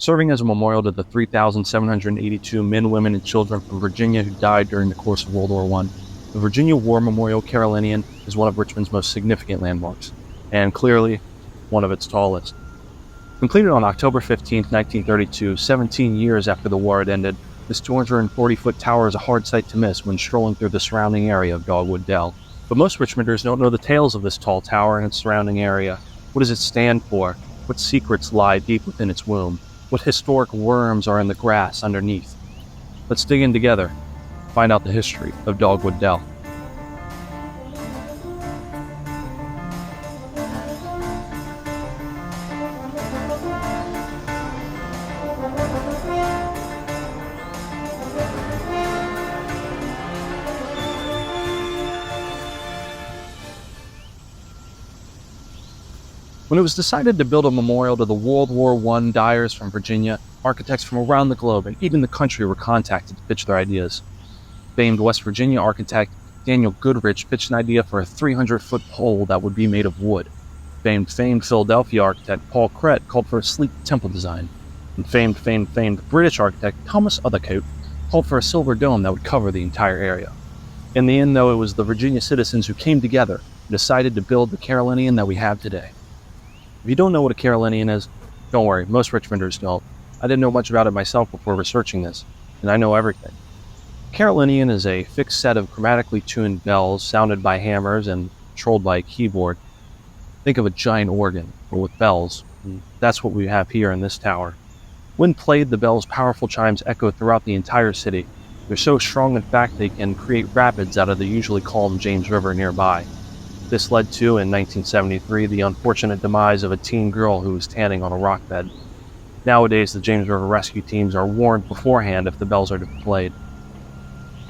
serving as a memorial to the 3,782 men, women, and children from Virginia who died during the course of World War I. The Virginia War Memorial Carillon is one of Richmond's most significant landmarks, and clearly one of its tallest. Completed on October 15, 1932, 17 years after the war had ended, this 240-foot tower is a hard sight to miss when strolling through the surrounding area of Dogwood Dell. But most Richmonders don't know the tales of this tall tower and its surrounding area. What does it stand for? What secrets lie deep within its womb? What historic worms are in the grass underneath? Let's dig in together, find out the history of Dogwood Dell. When it was decided to build a memorial to the World War I dyers from Virginia, architects from around the globe and even the country were contacted to pitch their ideas. Famed West Virginia architect Daniel Goodrich pitched an idea for a 300-foot pole that would be made of wood. Famed Philadelphia architect Paul Crett called for a sleek temple design. And famed British architect Thomas Othercote called for a silver dome that would cover the entire area. In the end, though, it was the Virginia citizens who came together and decided to build the Carillon that we have today. If you don't know what a Carillon is, don't worry, most Richmonders don't. I didn't know much about it myself before researching this, and I know everything. Carillon is a fixed set of chromatically tuned bells sounded by hammers and controlled by a keyboard. Think of a giant organ, but with bells. And that's what we have here in this tower. When played, the bells' powerful chimes echo throughout the entire city. They're so strong, in fact, they can create rapids out of the usually calm James River nearby. This led to, in 1973, the unfortunate demise of a teen girl who was tanning on a rock bed. Nowadays, the James River rescue teams are warned beforehand if the bells are to be played.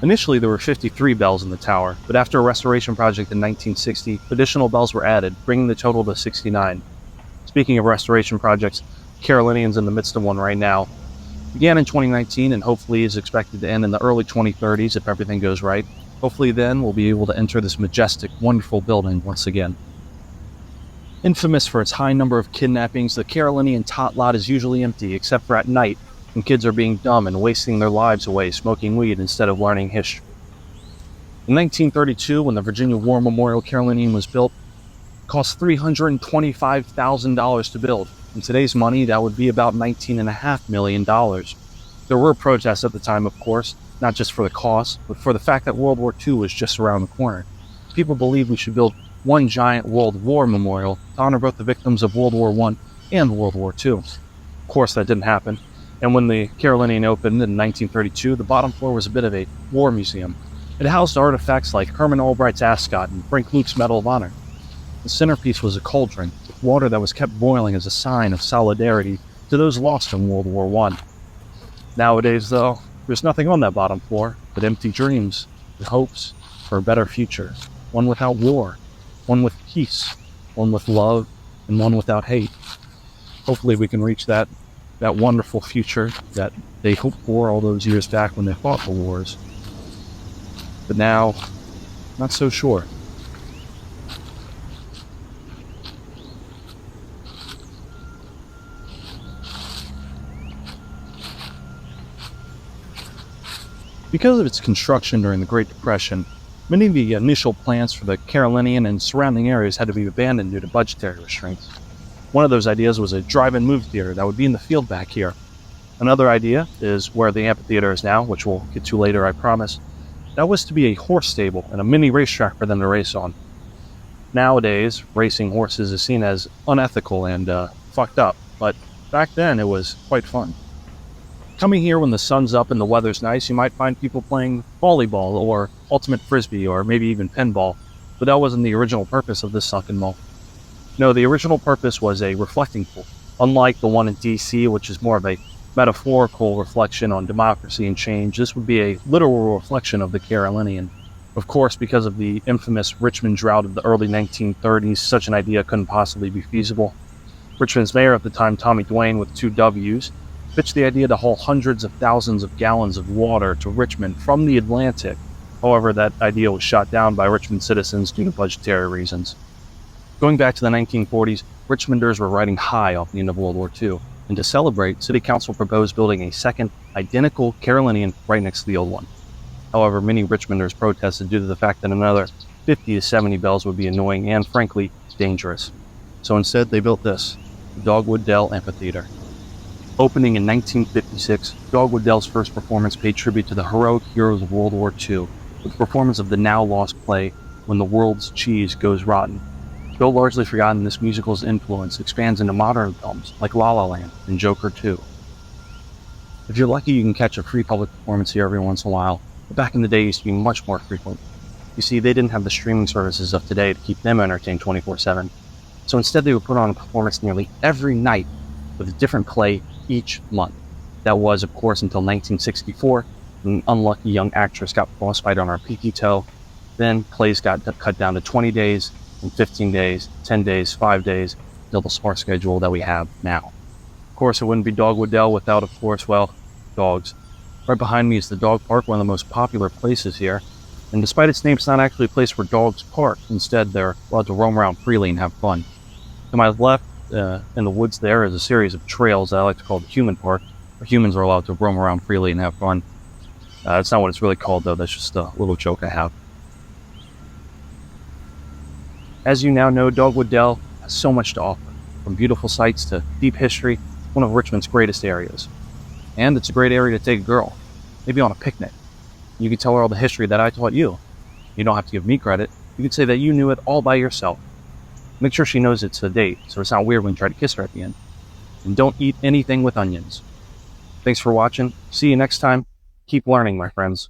Initially, there were 53 bells in the tower, but after a restoration project in 1960, additional bells were added, bringing the total to 69. Speaking of restoration projects, Carillon's in the midst of one right now. It began in 2019 and hopefully is expected to end in the early 2030s if everything goes right. Hopefully then we'll be able to enter this majestic, wonderful building once again. Infamous for its high number of kidnappings, the Carillon tot lot is usually empty except for at night when kids are being dumb and wasting their lives away smoking weed instead of learning history. In 1932, when the Virginia War Memorial Carillon was built, it cost $325,000 to build. In today's money, that would be about $19.5 million. There were protests at the time, of course, not just for the cost, but for the fact that World War II was just around the corner. People believed we should build one giant World War memorial to honor both the victims of World War I and World War II. Of course, that didn't happen, and when the Carillon opened in 1932, the bottom floor was a bit of a war museum. It housed artifacts like Herman Albright's ascot and Frank Luke's Medal of Honor. The centerpiece was a cauldron, with water that was kept boiling as a sign of solidarity to those lost in World War I. Nowadays, though, there's nothing on that bottom floor but empty dreams and hopes for a better future. One without war, one with peace, one with love, and one without hate. Hopefully we can reach that wonderful future that they hoped for all those years back when they fought the wars. But now, not so sure. Because of its construction during the Great Depression, many of the initial plans for the Carillon and surrounding areas had to be abandoned due to budgetary restraints. One of those ideas was a drive-in movie theater that would be in the field back here. Another idea is where the amphitheater is now, which we'll get to later, I promise. That was to be a horse stable and a mini racetrack for them to race on. Nowadays, racing horses is seen as unethical and fucked up, but back then it was quite fun. Coming here when the sun's up and the weather's nice, you might find people playing volleyball or ultimate frisbee or maybe even pinball, but that wasn't the original purpose of this sunken mall. No, the original purpose was a reflecting pool, unlike the one in DC, which is more of a metaphorical reflection on democracy and change. This would be a literal reflection of the Carillon. Of course, because of the infamous Richmond drought of the early 1930s, such an idea couldn't possibly be feasible. Richmond's mayor at the time, Tommy Duane, with 2 W's, pitched the idea to haul hundreds of thousands of gallons of water to Richmond from the Atlantic. However, that idea was shot down by Richmond citizens due to budgetary reasons. Going back to the 1940s, Richmonders were riding high off the end of World War II. And to celebrate, City Council proposed building a second, identical Carillon right next to the old one. However, many Richmonders protested due to the fact that another 50 to 70 bells would be annoying and, frankly, dangerous. So instead, they built this, the Dogwood Dell Amphitheater. Opening in 1956, Dogwood Dell's first performance paid tribute to the heroic heroes of World War II, with the performance of the now-lost play, When the World's Cheese Goes Rotten. Though largely forgotten, this musical's influence expands into modern films like La La Land and Joker 2. If you're lucky, you can catch a free public performance here every once in a while, but back in the day it used to be much more frequent. You see, they didn't have the streaming services of today to keep them entertained 24/7, so instead they would put on a performance nearly every night with a different play each month. That was, of course, until 1964, when an unlucky young actress got frostbite on her pinky toe. Then plays got cut down to 20 days, and 15 days, 10 days, 5 days, until the sparse schedule that we have now. Of course, it wouldn't be Dogwood Dell without, of course, well, dogs. Right behind me is the dog park, one of the most popular places here. And despite its name, it's not actually a place where dogs park. Instead, they're allowed to roam around freely and have fun. To my left, in the woods there, is a series of trails that I like to call the human park, where humans are allowed to roam around freely and have fun. That's not what it's really called, though. That's just a little joke I have. As you now know, Dogwood Dell has so much to offer, from beautiful sights to deep history, one of Richmond's greatest areas. And it's a great area to take a girl, maybe on a picnic. You can tell her all the history that I taught you. You don't have to give me credit. You could say that you knew it all by yourself. Make sure she knows it's a date, so it's not weird when you try to kiss her at the end. And don't eat anything with onions. Thanks for watching. See you next time. Keep learning, my friends.